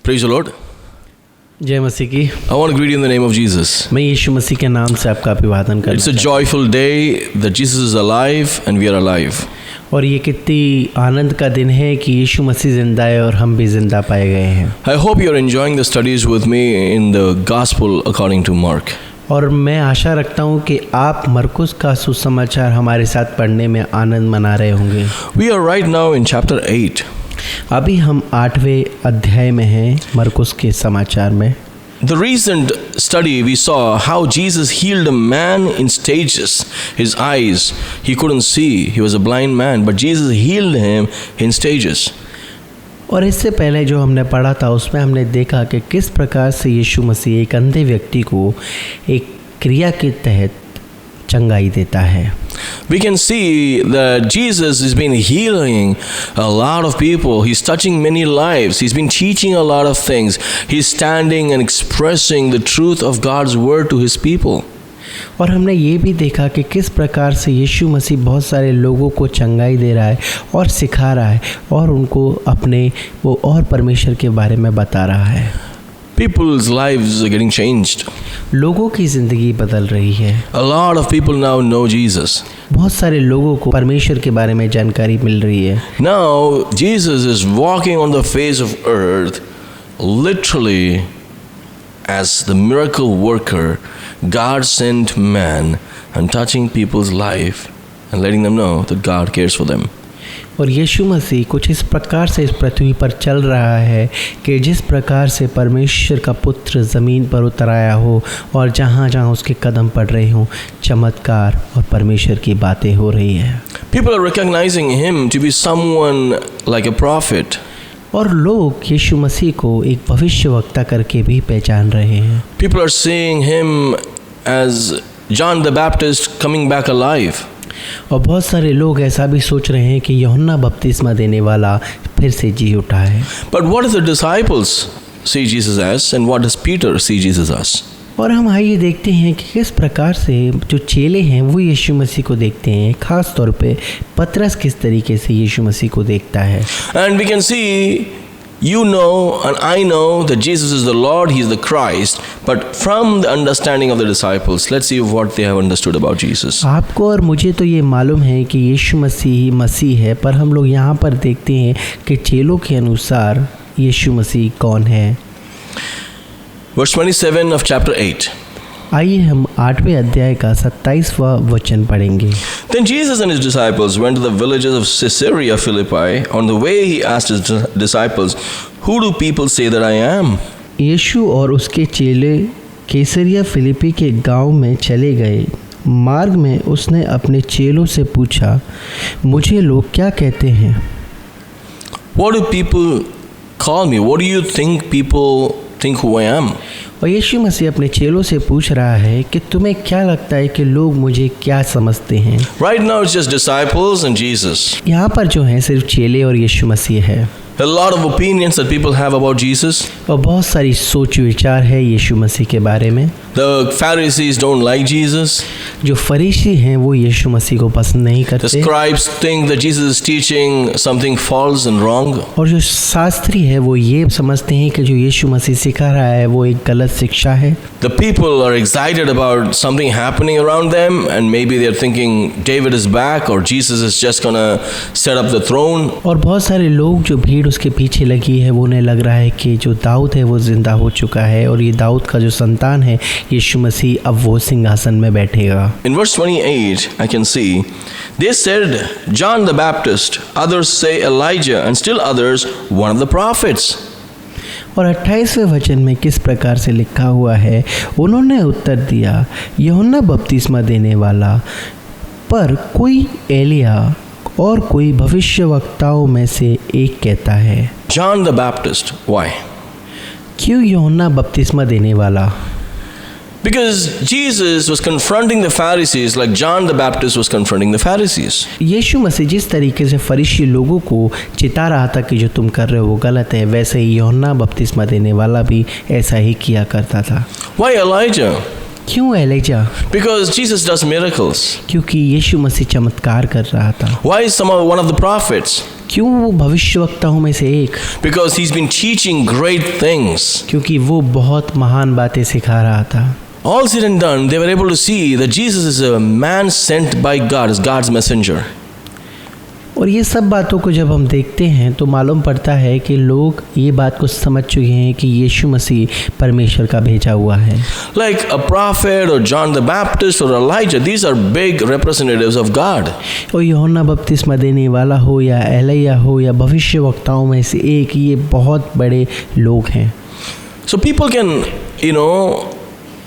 Praise the Lord. जय मसीह की। I want to greet you in the name of Jesus. मैं यीशु मसीह के नाम से आपका अभिवादन करता हूँ। It's a joyful day that Jesus is alive and we are alive. और ये कितनी आनंद का दिन है कि यीशु मसीह जिंदा है और हम भी जिंदा पाए गए हैं। I hope you are enjoying the studies with me in the Gospel according to Mark. और मैं आशा रखता हूँ कि आप मरकुस का सुसमाचार हमारे साथ पढ़ने में आनंद मना रहे होंगे। We are right now in chapter 8. अभी हम 8वें अध्याय में हैं मरकुस के समाचार में। The recent study we saw how Jesus healed a man in stages. His eyes, he couldn't see. He was a blind man, but Jesus healed him in stages. और इससे पहले जो हमने पढ़ा था उसमें हमने देखा कि किस प्रकार से यीशु मसीह एक अंधे व्यक्ति को एक क्रिया के तहत चंगाई देता है। We can see that Jesus has been healing a lot of people. He's touching many lives. He's been teaching a lot of things. He's standing and expressing the truth of God's word to his people. और हमने ये भी देखा कि किस प्रकार से यीशु मसीह बहुत सारे लोगों को चंगाई दे रहा है और सिखा रहा है और उनको अपने वो और परमेश्वर के बारे में बता रहा है। People's lives are getting changed. लोगों की ज़िंदगी बदल रही है। A lot of people now know Jesus. बहुत सारे लोगों को परमेश्वर के बारे में जानकारी मिल रही है। Now Jesus is walking on the face of earth literally as the miracle worker, God sent man, and touching people's life and letting them know that God cares for them. और यीशु मसीह कुछ इस प्रकार से इस पृथ्वी पर चल रहा है कि जिस प्रकार से परमेश्वर का पुत्र ज़मीन पर उतर आया हो और जहाँ जहाँ उसके कदम पड़ रहे हों चमत्कार और परमेश्वर की बातें हो रही है। People are recognizing him to be someone like a prophet. और लोग यीशु मसीह को एक भविष्यवक्ता करके भी पहचान रहे हैं। People are seeing him as John the Baptist coming back alive. और बहुत सारे लोग ऐसा भी सोच रहे हैं कि यूहन्ना बपतिस्मा देने वाला फिर से जी उठा है। But what does the disciples see Jesus as, and what does Peter see Jesus as? और हम आइए देखते हैं कि किस प्रकार से जो चेले हैं वो यीशु मसीह को देखते हैं, खास तौर पे पतरस किस तरीके से यीशु मसीह को देखता है। And we can see, you know and I know that Jesus is the Lord, he is the Christ, but from the understanding of the disciples, let's see what they have understood about Jesus. आपको और मुझे तो ये मालूम है कि यीशु मसीह है, पर हम लोग यहाँ पर देखते हैं कि चेलों के अनुसार यीशु मसीह कौन है। Verse 27 of chapter 8. आइए हम 8वें अध्याय का 27वां वचन पढ़ेंगे। Then Jesus and his disciples went to the villages of Caesarea Philippi. On the way he asked his disciples, "Who do people say that I am?" यीशु और उसके चेले कैसरिया फिलिपी के गांव में चले गए। मार्ग में उसने अपने चेलों से पूछा, मुझे लोग क्या कहते हैं? What do people call me? What do you think people think who I am? और यीशु मसीह अपने चेलों से पूछ रहा है कि तुम्हें क्या लगता है कि लोग मुझे क्या समझते हैं? Right now it's just disciples and Jesus. यहाँ पर जो है सिर्फ चेले और यीशु मसीह है। A lot of opinions that people have about Jesus. और बहुत सारी सोच विचार है यीशु मसीह के बारे में। The Pharisees don't like Jesus. जो फरीसी हैं वो यीशु मसीह को पसंद नहीं The करते। scribes think that Jesus is teaching something false and wrong. और जो शास्त्री है वो ये समझते हैं कि जो यीशु मसीह सिखा रहा है वो एक गलत शिक्षा है। The people are excited about something happening around them, and maybe they're thinking David is back or Jesus is just gonna set up the throne. और बहुत सारे लोग जो भीड़ उसके पीछे लगी है वो उन्हें लग रहा है कि जो दाऊद है वो जिंदा हो चुका है और ये दाऊद का जो संतान है यीशु मसीह अब वो सिंहासन में बैठेगा। In verse 28, I can see, they said, John the Baptist, others say Elijah, and still others, one of the prophets. और 28वें वचन में किस प्रकार से लिखा हुआ है, उन्होंने उत्तर दिया, यूहन्ना बपतिस्मा देने वाला, पर कोई एलिया और कोई भविष्यवक्ताओं में से एक कहता है। John the Baptist, why? क्यों यूहन्ना बपतिस्मा देने वाला? Because Jesus was confronting the Pharisees like John the Baptist was confronting the Pharisees. यीशु मसीह जिस तरीके से फरीसी लोगों को चिता रहा था कि जो तुम कर रहे हो वो गलत है, वैसे ही यूहन्ना बपतिस्मा देने वाला भी ऐसा ही किया करता था। Why Elijah? क्यों Elijah? Because Jesus does miracles. क्योंकि यीशु मसीह चमत्कार कर रहा था। Why is one of the prophets? क्यों वो भविष्यवक्ताओं में से एक? Because he's been teaching great things. क्योंकि वो बहुत महान बातें सिखा रहा था। All said and done, they were able to see that Jesus is a man sent by God, is God's messenger. और ये सब बातों को जब हम देखते हैं तो मालूम पड़ता है कि लोग ये बात को समझ चुके हैं कि यीशु मसीह परमेश्वर का भेजा हुआ है। Like a prophet or John the Baptist or Elijah, these are big representatives of God. और यूहन्ना बपतिस्मा देने वाला हो या एलिया हो या भविष्यवक्ताओं में से एक, ये बहुत बड़े लोग हैं। So people can,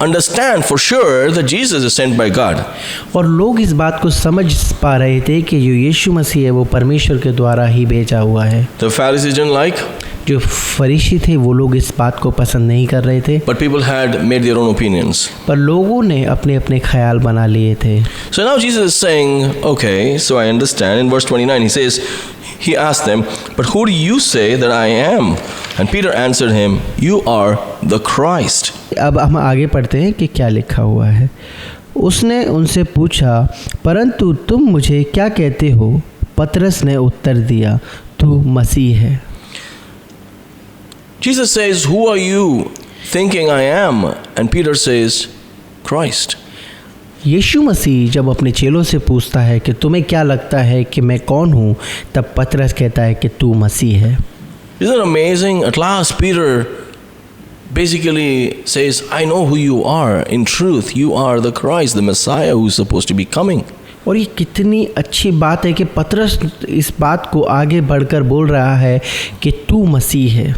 understand for sure that Jesus is sent by God. और लोग इस बात को समझ पा रहे थे कि जो यीशु मसीह है वो परमेश्वर के द्वारा ही भेजा हुआ है। The Pharisees didn't like, जो फरीसी थे वो लोग इस बात को पसंद नहीं कर रहे थे, but people had made their own opinions. पर लोगों ने अपने अपने ख्याल बना लिए थे। So now Jesus is saying, okay, so I understand. In verse 29 he asked them, but who do you say that I am? And Peter answered him, you are the Christ. अब हम आगे पढ़ते हैं कि क्या लिखा हुआ है। उसने उनसे पूछा, परंतु तुम मुझे क्या कहते हो? पतरस ने उत्तर दिया, तू मसीह है। Jesus says, who are you thinking I am? And Peter says, Christ. यीशु मसीह जब अपने चेलों से पूछता है कि तुम्हें क्या लगता है कि मैं कौन हूँ, तब पतरस कहता है कि तू मसीह है। Isn't it amazing? At last Peter basically says, I know who you are. In truth, you are the Christ, the Messiah who is supposed to be coming. और ये कितनी अच्छी बात है कि पतरस इस बात को आगे बढ़कर बोल रहा है कि तू मसीह है।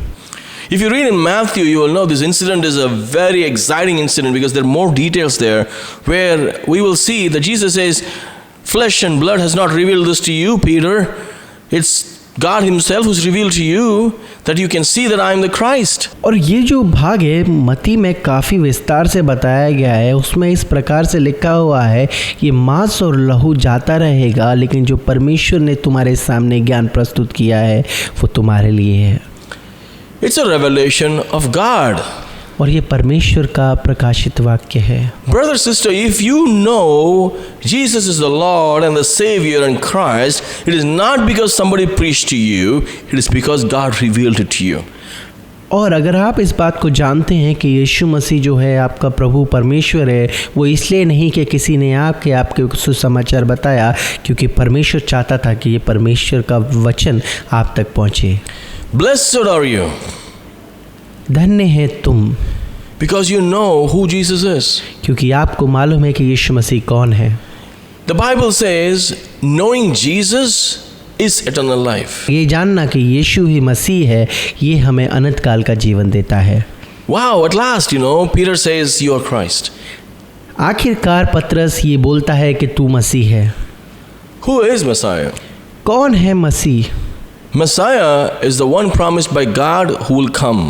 If you read in Matthew, you will know this incident is a very exciting incident because there are more details there where we will see that Jesus says, flesh and blood has not revealed this to you, Peter. It's God himself who's revealed to you that you can see that I am the Christ. और ये जो भाग है मत्ती में काफ़ी विस्तार से बताया गया है। उसमें इस प्रकार से लिखा हुआ है कि मांस और लहू जाता रहेगा, लेकिन जो परमेश्वर ने तुम्हारे सामने ज्ञान प्रस्तुत किया है वो तुम्हारे लिए है। It's a revelation of God. और ये परमेश्वर का प्रकाशित वाक्य है। Brother, sister, if you know Jesus is the Lord and the Savior and Christ, it is not because somebody preached to you, it is because God revealed it to you. और अगर आप इस बात को जानते हैं कि यीशु मसीह जो है आपका प्रभु परमेश्वर है, वो इसलिए नहीं कि किसी ने आपके सुसमाचार बताया, क्योंकि परमेश्वर चाहता था कि ये परमेश्वर का वचन आप तक पहुँचे। Blessed are you, धन्य है तुम, because you know who Jesus is. क्योंकि आपको मालूम है कि यीशु मसीह कौन है। The Bible says, knowing Jesus is eternal life. ये जानना कि यीशु ही मसीह है, ये हमें अनंत काल का जीवन देता है। Wow, at last, Peter says, you are Christ. आखिरकार पतरस ये बोलता है कि तू मसीह है। Who is Messiah? कौन है मसीह? Messiah is the one promised by God who will come.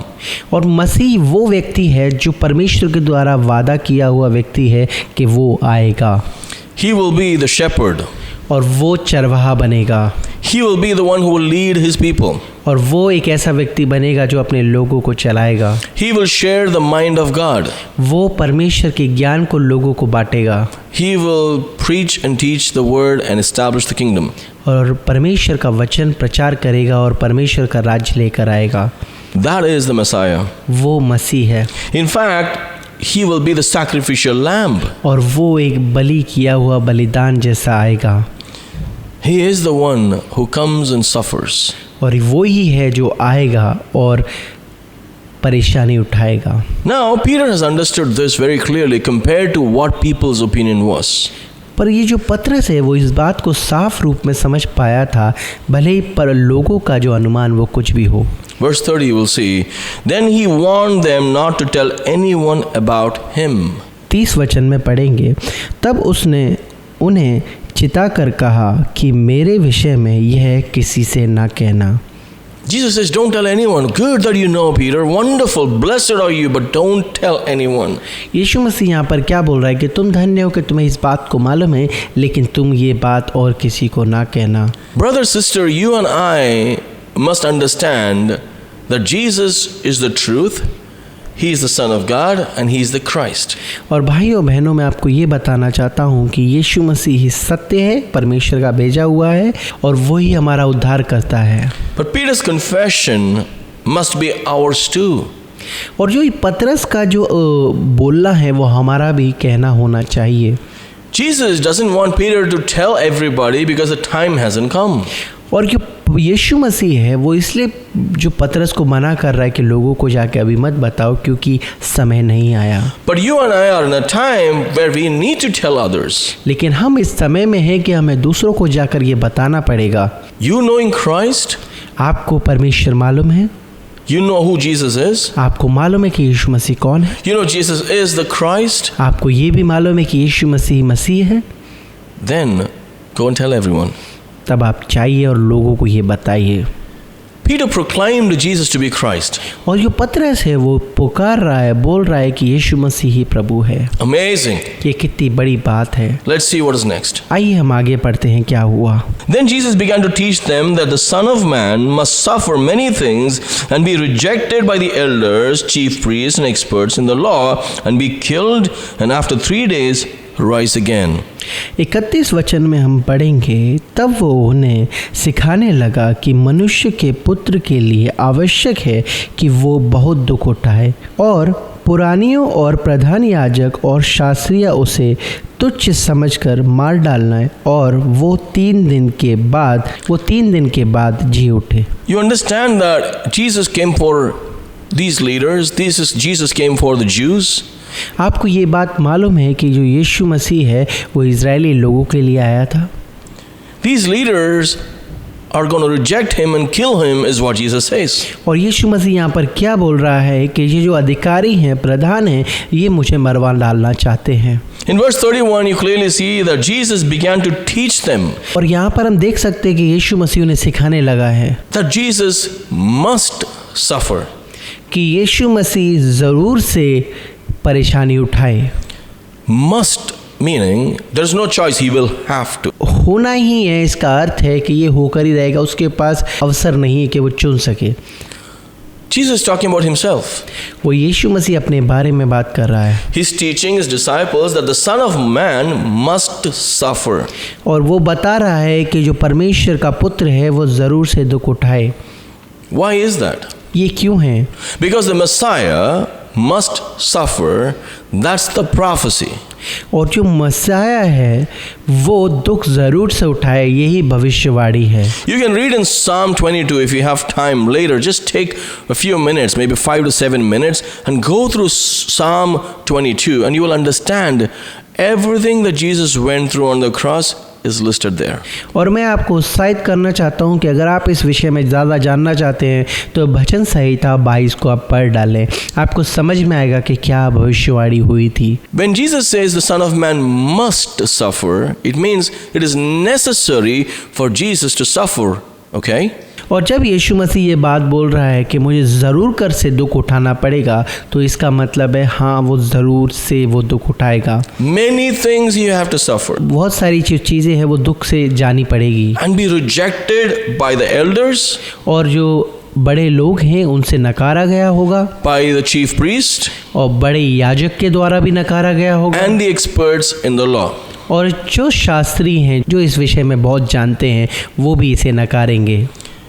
और मसीह वो व्यक्ति है जो परमेश्वर के द्वारा वादा किया हुआ व्यक्ति है कि वो आएगा। He will be the shepherd. और वो चरवाहा बनेगा। He will be the one who will lead his people. और वो एक ऐसा व्यक्ति बनेगा जो अपने लोगों को चलाएगा। He will share the mind of God. वो परमेश्वर के ज्ञान को लोगों को बांटेगा। He will preach and teach the word and establish the kingdom. और परमेश्वर का वचन प्रचार करेगा और परमेश्वर का राज्य लेकर आएगा। That is the Messiah. वो मसीह है। In fact, he will be the sacrificial lamb. और वो एक बलि किया हुआ बलिदान जैसा आएगा। He is the one who comes and suffers. और वो ही है जो आएगा और परेशानी उठाएगा। Now, Peter has understood this very clearly compared to what people's opinion was. पर ये जो पतरस है वो इस बात को साफ रूप में समझ पाया था, भले ही पर लोगों का जो अनुमान वो कुछ भी हो। Verse 30 you will see, then he warned them not to tell anyone about him. 30 वचन में पढ़ेंगे, तब उसने उन्हें चिता कर कहा कि मेरे विषय में यह किसी से ना कहना। Jesus says, don't tell anyone. Good that you know, Peter. Wonderful. Blessed are you, but don't tell anyone. यीशु मसीह यहाँ पर क्या बोल रहा है कि तुम धन्य हो कि तुम्हें इस बात को मालूम है, लेकिन तुम ये बात और किसी को ना कहना। Brother, sister, you and I must understand that Jesus is the truth. He is the Son of God and He is the Christ. और भाइयों बहनों, मैं आपको ये बताना चाहता हूँ कि यीशु मसीह ही सत्य है, परमेश्वर का भेजा हुआ है और वही हमारा उद्धार करता है। But Peter's confession must be ours too. और जो ये पतरस का जो बोलना है वो हमारा भी कहना होना चाहिए। Jesus doesn't want Peter to tell everybody because the time hasn't come. और जो यीशु मसीह है वो इसलिए जो पतरस को मना कर रहा है कि लोगों को जाके अभी मत बताओ क्योंकि समय नहीं आया। But you and I are in a time where we need to tell others. लेकिन हम इस समय में हैं कि हमें दूसरों को जाकर ये बताना पड़ेगा। You knowing Christ, आपको परमेश्वर मालूम है, you know who Jesus is. आपको मालूम है कि यीशु मसीह कौन है, You know Jesus is the Christ. आपको ये भी मालूम है कि यीशु मसीह मसीह है, Then go and tell everyone. तब आप चाहिए और लोगों को ये बताइए। Peter proclaimed Jesus to be Christ. और जो पतरस है वो पुकार रहा है, बोल रहा है कि यीशु मसीह ही प्रभु है। Amazing. ये कितनी बड़ी बात है। Let's see what is next. आइए हम आगे पढ़ते हैं क्या हुआ। Then Jesus began to teach them that the Son of Man must suffer many things and be rejected by the elders, chief priests, and experts in the law, and be killed, and after 3 days rise again. 31 वचन में हम पढ़ेंगे, तब वो उन्हें सिखाने लगा कि मनुष्य के पुत्र के लिए आवश्यक है कि वो बहुत दुख उठाए और पुरानियों और प्रधान याजक और शास्त्रिय उसे तुच्छ समझकर मार डालना है और वो 3 दिन के बाद जी उठे। You understand that Jesus came for these leaders. Jesus came for the Jews. आपको ये बात मालूम है कि जो यीशु मसीह है वो इजरायली लोगों के लिए आया था। These leaders are going to reject him and kill him is what Jesus says. और यीशु मसीह यहाँ पर क्या बोल रहा है कि ये जो अधिकारी हैं, प्रधान हैं, ये मुझे मरवा डालना चाहते हैं। In verse 31 you clearly see that Jesus began to teach them और यहाँ पर हम देख सकते हैं कि यीशु मसीह उन्हें सिखाने लगा है that Jesus must suffer. कि यीशु मसीह ज़रूर से परेशानी उठाए। Must meaning there's no choice, he will have to. होना ही है, इसका अर्थ है कि ये होकर ही रहेगा, उसके पास अवसर नहीं है कि वो चुन सके। Jesus is talking about himself. वो यीशु मसीह अपने बारे में बात कर रहा है। He's teaching his disciples that the Son of Man must suffer. और वो बता रहा है कि जो परमेश्वर का पुत्र है वो ज़रूर से दुख उठाए। Why is that? ये क्यों है? Because the Messiah must suffer. That's the prophecy. और जो मसीहा है वो दुख ज़रूर से उठाए, यही भविष्यवाणी है। You can read in Psalm 22 if you have time later. Just take a few minutes, maybe 5 to 7 minutes, and go through Psalm 22, and you will understand everything that Jesus went through on the cross is listed there. और मैं आपको उत्साहित करना चाहता हूँ कि अगर आप इस विषय में ज़्यादा जानना चाहते हैं तो भजन संहिता 22 को आप पढ़ डालें, आपको समझ में आएगा कि क्या भविष्यवाणी हुई थी। When Jesus says the Son of Man must suffer, it means it is necessary for Jesus to suffer, okay? और जब यीशु मसीह ये बात बोल रहा है कि मुझे ज़रूर कर से दुख उठाना पड़ेगा, तो इसका मतलब है हाँ वो ज़रूर से वो दुख उठाएगा। Many things you have to suffer. बहुत सारी चीज़ें हैं वो दुख से जानी पड़ेगी। And be rejected by the elders. और जो बड़े लोग हैं उनसे नकारा गया होगा। By the chief priest. और बड़े याजक के द्वारा भी नकारा गया होगा। And the experts in the law. और जो शास्त्री हैं जो इस विषय में बहुत जानते हैं वो भी इसे नकारेंगे।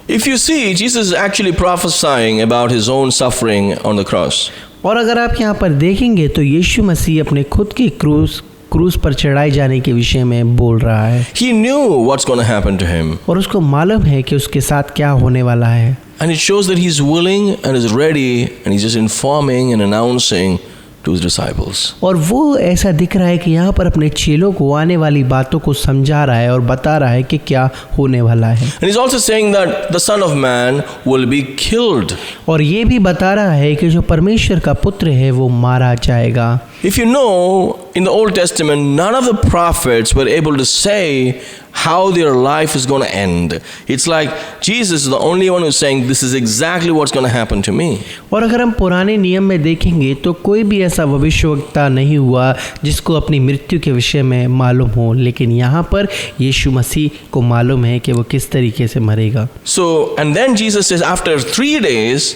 If you see, Jesus is actually prophesying about his own suffering on the cross. और अगर आप यहाँ पर देखेंगे तो यीशु मसीह अपने खुद की क्रूस पर चढ़ाए जाने के विषय में बोल रहा है। He knew what's going to happen to him. और उसको मालूम है कि उसके साथ क्या होने वाला है। And it shows that he's willing and is ready and he's just informing and announcing to his disciples. और वो ऐसा दिख रहा है कि यहाँ पर अपने चेलों को आने वाली बातों को समझा रहा है और बता रहा है कि क्या होने वाला है। And he's also saying that the Son of Man will be killed. और ये भी बता रहा है कि जो परमेश्वर का पुत्र है वो मारा जाएगा। If you know, in the Old Testament, none of the prophets were able to say how their life is going to end. It's like Jesus is the only one who's saying this is exactly what's going to happen to me. और अगर हम पुराने नियम में देखेंगे तो कोई भी ऐसा भविष्यवक्ता नहीं हुआ जिसको अपनी मृत्यु के विषय में मालूम हो, लेकिन यहाँ पर यीशु मसीह को मालूम है कि वो किस तरीके से मरेगा। So, and then Jesus says, after 3 days,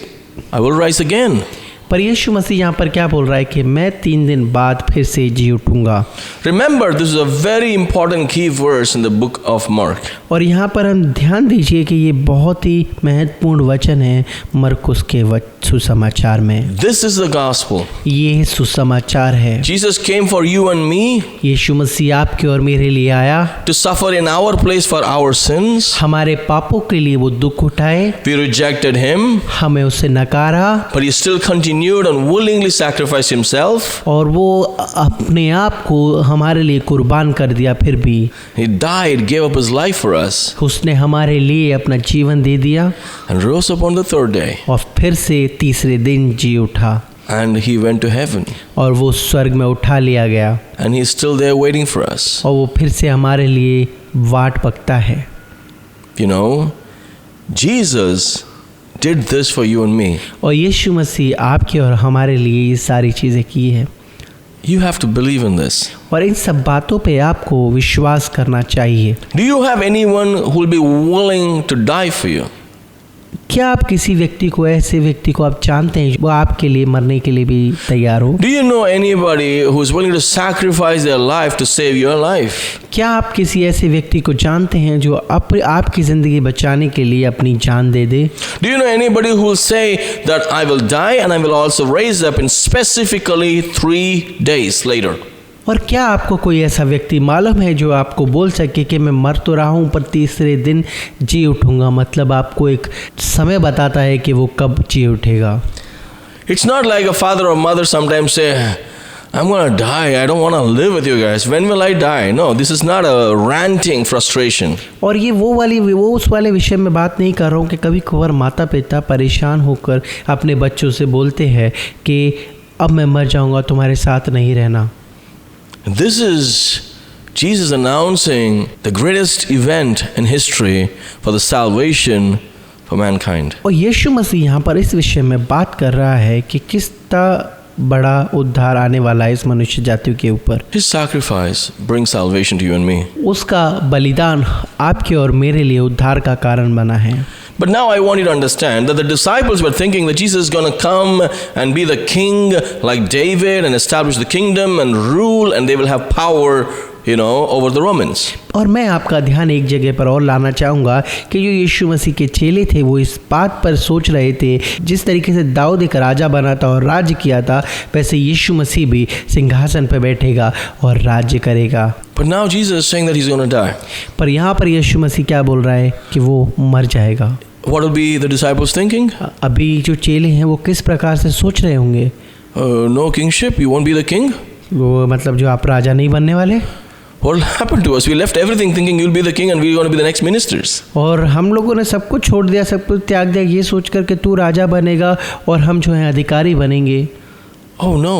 I will rise again. पर यीशु मसीह यहाँ पर क्या बोल रहा है कि मैं 3 दिन बाद फिर से जी उठूंगा। Remember, this is a very important key verse in the book of Mark. और यहाँ पर हम ध्यान दीजिए कि ये बहुत ही महत्वपूर्ण वचन है मरकुस के सुसमाचार में। This is the gospel. ये सुसमाचार है। Jesus came for you and me यीशु मसीह आपके और मेरे लिए आया, to suffer in our place for our sins. हमारे पापों के लिए वो दुख उठाए। We rejected him, हमें उससे नकारा, but he still continued and willingly sacrificed himself. और वो अपने आप को हमारे लिए कुर्बान कर दिया। फिर भी He died, gave up his life for us, उसने हमारे लिए अपना जीवन दे दिया and rose up on the third day. और फिर से तीसरे दिन जी उठा And he went to heaven. और वो स्वर्ग में उठा लिया गया And he's still there waiting for us. और वो फिर से हमारे लिए वाट पकता है। You know, Jesus did this for you and me. और यीशु मसीह आपके और हमारे लिए ये सारी चीज़ें की है। You have to believe in this. और इन सब बातों पे आपको विश्वास करना चाहिए। Do you have anyone who will be willing to die for you? क्या आप किसी व्यक्ति को, ऐसे व्यक्ति को आप जानते हैं वो आपके लिए मरने के लिए भी तैयार हो? Do you know anybody who is willing to sacrifice their life to save your life? क्या आप किसी ऐसे व्यक्ति को जानते हैं जो आपकी ज़िंदगी बचाने के लिए अपनी जान दे दे? Do you know anybody who will say that I will die and I will also raise up in specifically 3 days later? और क्या आपको कोई ऐसा व्यक्ति मालूम है जो आपको बोल सके कि मैं मर तो रहा हूँ पर तीसरे दिन जी उठूँगा? मतलब आपको एक समय बताता है कि वो कब जी उठेगा। It's not like a father or mother sometimes say, I'm going to die, I don't want to live with you guys. When will I die? No, this is not a ranting frustration. और ये वो उस वाले विषय में बात नहीं कर रहा हूँ कि कभी कभार माता पिता परेशान होकर अपने बच्चों से बोलते हैं कि अब मैं मर जाऊँगा, तुम्हारे साथ नहीं रहना। This is Jesus announcing the greatest event in history for the salvation for mankind. और यीशु मसीह यहाँ पर इस विषय में बात कर रहा है कि किस बड़ा उद्धार आने वाला है इस मनुष्य जातियों के ऊपर। His sacrifice brings salvation to you and me. उसका बलिदान आपके और मेरे लिए उद्धार का कारण बना है। But now I want you to understand that the disciples were thinking that Jesus is going to come and be the king like David and establish the kingdom and rule, and they will have power, over the Romans. और मैं आपका ध्यान एक जगह पर और लाना चाहूँगा कि जो यीशु मसीह के चेले थे वो इस बात पर सोच रहे थे जिस तरीके से दाऊद एक राजा बना था और राज्य किया था, वैसे यीशु मसीह भी सिंहासन पर बैठेगा और राज्य करेगा। But now Jesus is saying that he's going to die. पर यहाँ पर यीशु मसीह क्या बोल रहा है कि वो मर जाएगा। What will be the disciples thinking? अभी जो चेले हैं वो किस प्रकार से सोच रहे होंगे? No kingship, you won't be the king? वो मतलब जो आप राजा नहीं बनने वाले? What will happen to us? We left everything thinking you'll be the king and we're going to be the next ministers. और हम लोगों ने सब कुछ छोड़ दिया, सब कुछ त्याग दिया ये सोचकर कि तू राजा बनेगा और हम जो हैं अधिकारी बनेंगे। Oh no,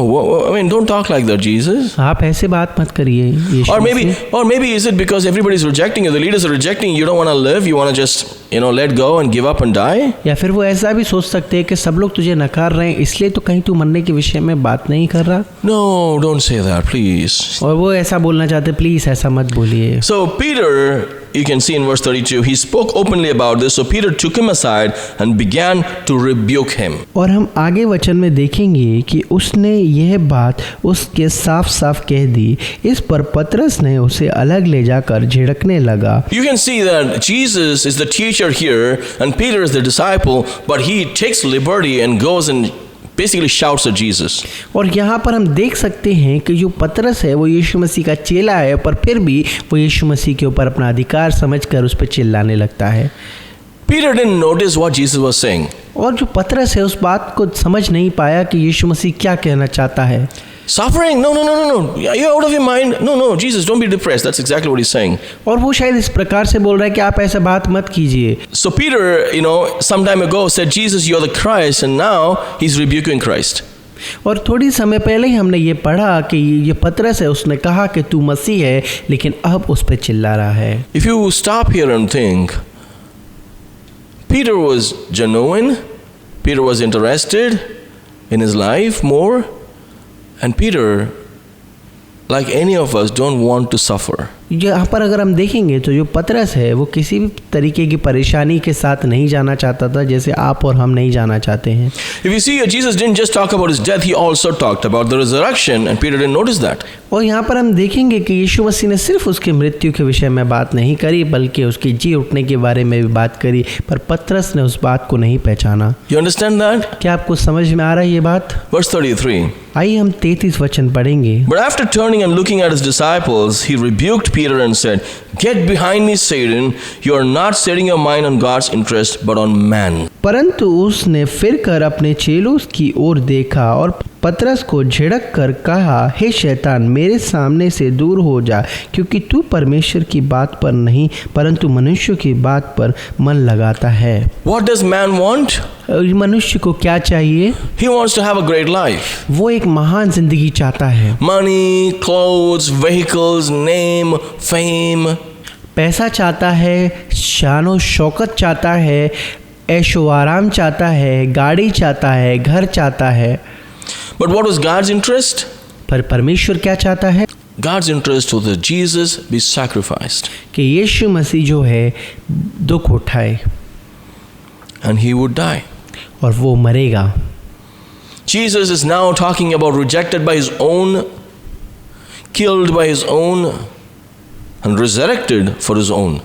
I mean, don't talk like that, Jesus. आप ऐसे बात मत करिए यीशु मसीह। Or maybe is it because everybody's rejecting you, the leaders are rejecting you, you don't want to live, you want to just, let go and give up and die? या फिर वो ऐसा भी सोच सकते हैं कि सब लोग तुझे नकार रहे हैं इसलिए तो कहीं तू मरने के विषय में बात नहीं कर रहा। No, don't say that, please. और वो ऐसा बोलना चाहते, प्लीज ऐसा मत बोलिए। So Peter, you can see in verse 32, he spoke openly about this. So Peter took him aside and began to rebuke him. और हम आगे वचन में देखेंगे कि उसने यह बात उसके साफ साफ कह दी। इस पर पतरस ने उसे अलग ले जाकर झिड़कने लगा। You can see that Jesus is the teacher here and Peter is the disciple, but he takes liberty and goes and basically shouts at Jesus. और यहाँ पर हम देख सकते हैं कि जो पतरस है वो यीशु मसीह का चेला है, पर फिर भी वो यीशु मसीह के ऊपर अपना अधिकार समझकर उस पर चिल्लाने लगता है। Peter didn't notice what Jesus was saying. और जो पतरस है उस बात को समझ नहीं पाया कि यीशु मसीह क्या कहना चाहता है। Suffering? No. You're out of your mind. No, Jesus, don't be depressed. That's exactly what he's saying. और वो शायद इस प्रकार से बोल रहा है कि आप ऐसा बात मत कीजिए। So Peter, some time ago said, Jesus, you're the Christ, and now he's rebuking Christ. और थोड़ी समय पहले ही हमने ये पढ़ा कि ये पतरस है, उसने कहा कि तू मसीह है, लेकिन अब उस पर चिल्ला रहा है। If you stop here and think, Peter was genuine, Peter was interested in his life more, and Peter, like any of us, don't want to suffer. यहाँ पर अगर हम देखेंगे तो जो पतरस है वो किसी भी तरीके की परेशानी के साथ नहीं जाना चाहता था, जैसे आप और हम नहीं जाना चाहते हैं। If you see, Jesus didn't just talk about his death, he also talked about the resurrection, and Peter didn't notice that. और यहाँ पर हम देखेंगे कि यीशु मसीह ने सिर्फ उसकी मृत्यु के विषय में बात नहीं करी, बल्कि उसके जी उठने के बारे में भी बात करी, पर पतरस ने उस बात को नहीं पहचाना। You understand that? क्या आपको समझ में आ रहा है ये बात? Verse 33. आइए हम 33 वचन पढ़ेंगे। But after turning and looking at his disciples, he rebuked Peter and said, "Get behind me, Satan. You are not setting your mind on God's interest, but on man." परंतु उसने फिर कर अपने चेलों की ओर देखा और पतरस को झिड़क कर कहा, हे शैतान, मेरे सामने से दूर हो जा, क्योंकि तू परमेश्वर की बात पर नहीं परंतु मनुष्य की बात पर मन लगाता है। What does man want? मनुष्य को क्या चाहिए? He wants to have a great life. वो एक महान जिंदगी चाहता है। Money, clothes, vehicles, name, fame. पैसा चाहता है, शानो शौकत चाहता है, ऐशो आराम चाहता है, गाड़ी चाहता है, घर चाहता है। But what was God's interest? पर परमेश्वर क्या चाहता है? God's interest was that Jesus be sacrificed कि यीशु मसीह जो है दुख उठाए and he would die. और वो मरेगा। Jesus is now talking about rejected by his own, killed by his own, and resurrected for his own.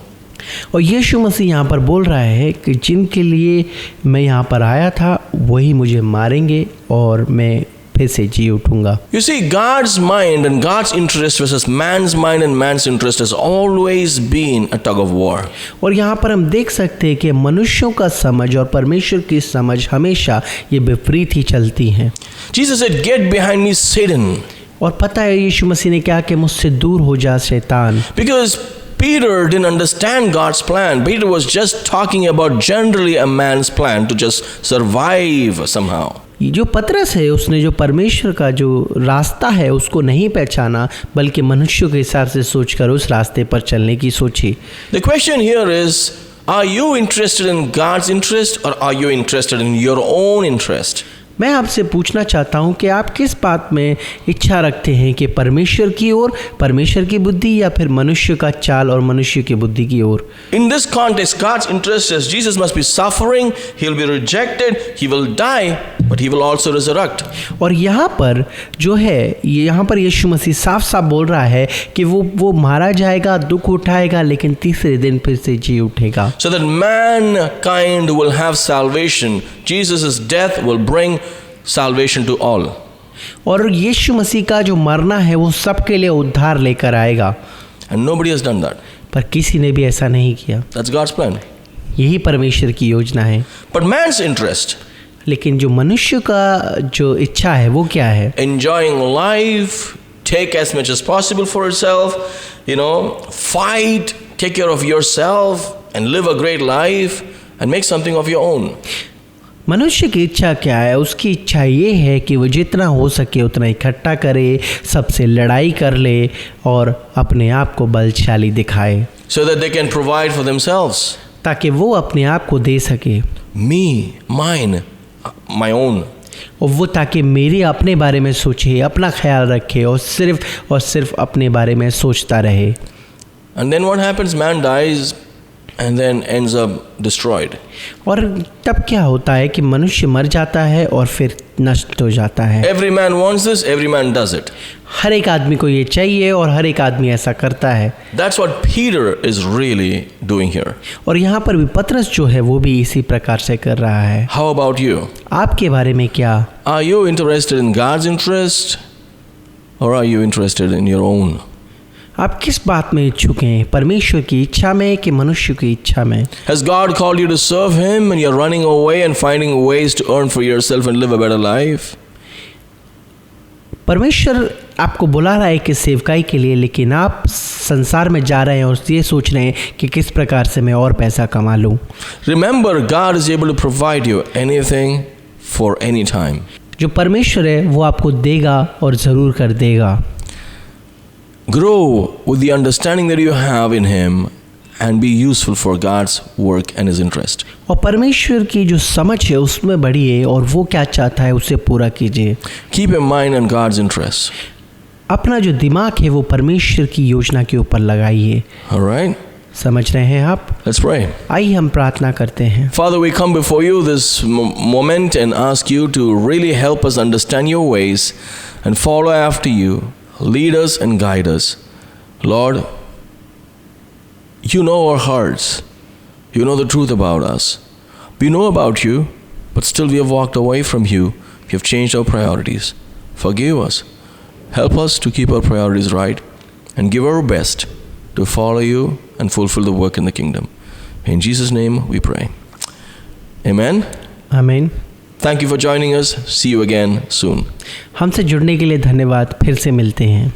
और यीशु मसीह यहाँ पर बोल रहा है कि जिनके लिए मैं यहाँ पर आया था वही मुझे मारेंगे और मैं फिर से जी उठूंगा। You see, God's mind and God's interest versus man's mind and man's interest has always been a tug of war. और यहाँ पर हम देख सकते हैं कि मनुष्यों का समझ और परमेश्वर की समझ हमेशा ये विपरीत ही चलती हैं। Jesus said, "Get behind me, Satan." और पता है यीशु मसीह ने क्या कि मुझसे दूर हो जा शैतान। Because Peter didn't understand God's plan. Peter was just talking about generally a man's plan to just survive somehow. जो पतरस है उसने जो परमेश्वर का जो रास्ता है उसको नहीं पहचाना, बल्कि मनुष्य के हिसाब से सोचकर उस रास्ते पर चलने की सोची। The question here is, are you interested in God's interest or are you interested in your own interest? मैं आपसे पूछना चाहता हूं कि आप किस बात में इच्छा रखते हैं, कि परमेश्वर की ओर, परमेश्वर की बुद्धि, या फिर मनुष्य का चाल और मनुष्य की बुद्धि की ओर। In this context, God's interest is Jesus must be suffering, he'll be rejected, he will die, but he will also resurrect. और यहाँ पर जो है, यहाँ पर यीशु मसीह साफ साफ बोल रहा है कि वो मारा जाएगा, दुख उठाएगा, लेकिन तीसरे दिन फिर से जी उठेगा। So that mankind will have salvation. Jesus' death will bring salvation to all. और यीशु मसीह का जो मरना है वो सबके लिए उद्धार लेकर आएगा। And nobody has done that. पर किसी ने भी ऐसा नहीं किया। That's God's plan. यही परमेश्वर की योजना है। But man's interest, लेकिन जो मनुष्य का जो इच्छा है वो क्या है? enjoying life, take as much as possible for yourself, fight, take care of yourself and live a great life and make something of your own. मनुष्य की इच्छा क्या है? उसकी इच्छा ये है कि वो जितना हो सके उतना इकट्ठा करे, सबसे लड़ाई कर ले और अपने आप को बलशाली दिखाए, So that they can provide for themselves. ताकि वो अपने आप को दे सके। Me, mine, my own. और वो ताकि मेरे अपने बारे में सोचे, अपना ख्याल रखे और सिर्फ अपने बारे में सोचता रहे। And then what happens? Man dies and then ends up destroyed. और तब क्या होता है कि मनुष्य मर जाता है और फिर नष्ट हो जाता है। Every man wants this, every man does it. हर एक आदमी को ये चाहिए और हर एक आदमी ऐसा करता है। That's what Peter is really doing here. और यहाँ पर भी पतरस जो है वो भी इसी प्रकार से कर रहा है। How about you? आपके बारे में क्या? Are you interested in God's interest or are you interested in your own? आप किस बात में इच्छुक हैं, परमेश्वर की इच्छा में कि मनुष्य की इच्छा में? Has God called you to serve Him and you're running away and finding ways to earn for yourself and live a better life? परमेश्वर आपको बुला रहा है कि सेवकाई के लिए, लेकिन आप संसार में जा रहे हैं और ये सोच रहे हैं कि किस प्रकार से मैं और पैसा कमा लूं। Remember, God is able to provide you anything for any time. जो परमेश्वर है वो आपको देगा और ज़रूर कर देगा। Grow with the understanding that you have in Him and be useful for God's work and His interest. और परमेश्वर की जो समझ है उसमें बढ़िए और वो क्या चाहता है उसे पूरा कीजिए। Keep in mind on God's interest. अपना जो दिमाग है वो परमेश्वर की योजना के ऊपर लगाइए। All right? समझ रहे हैं आप? Let's pray. आइए हम प्रार्थना करते हैं। Father, we come before you this moment and ask you to really help us understand your ways and follow after you. Lead us and guide us. Lord, you know our hearts. You know the truth about us. We know about you, but still we have walked away from you. We have changed our priorities. Forgive us. Help us to keep our priorities right and give our best to follow you and fulfill the work in the kingdom. In Jesus' name we pray. Amen. आमीन। Thank you for joining us. See you again soon. हमसे जुड़ने के लिए धन्यवाद। फिर से मिलते हैं।